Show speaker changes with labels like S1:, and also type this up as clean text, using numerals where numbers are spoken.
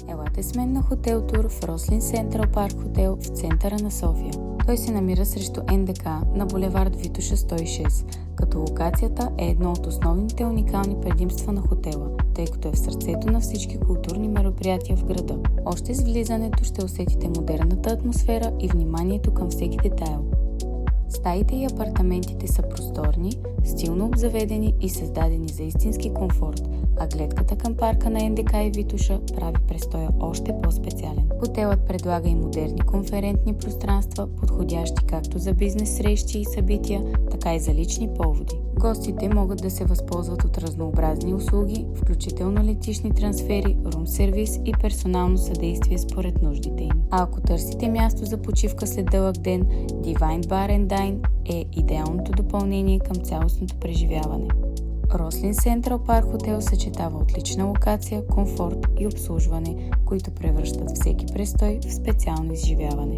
S1: Елате с мен на хотел тур в Рослин Сентрал Парк хотел в центъра на София. Той се намира срещу НДК на булевард Витоша 106, като локацията е едно от основните уникални предимства на хотела, тъй като е в сърцето на всички културни мероприятия в града. Още с влизането ще усетите модерната атмосфера и вниманието към всеки детайл. Стаите и апартаментите са просторни, стилно обзаведени и създадени за истински комфорт, а гледката към парка на НДК и Витоша прави престоя още по-специален. Хотелът предлага и модерни конферентни пространства, подходящи както за бизнес срещи и събития, така и за лични поводи. Гостите могат да се възползват от разнообразни услуги, включително летищни трансфери, рум сервис и персонално съдействие според нуждите им. А ако търсите място за почивка след дълъг ден, Divine Bar and Dine е идеалното допълнение към цялостното преживяване. Рослин Сентрал Парк хотел съчетава отлична локация, комфорт и обслужване, които превръщат всеки престой в специално изживяване.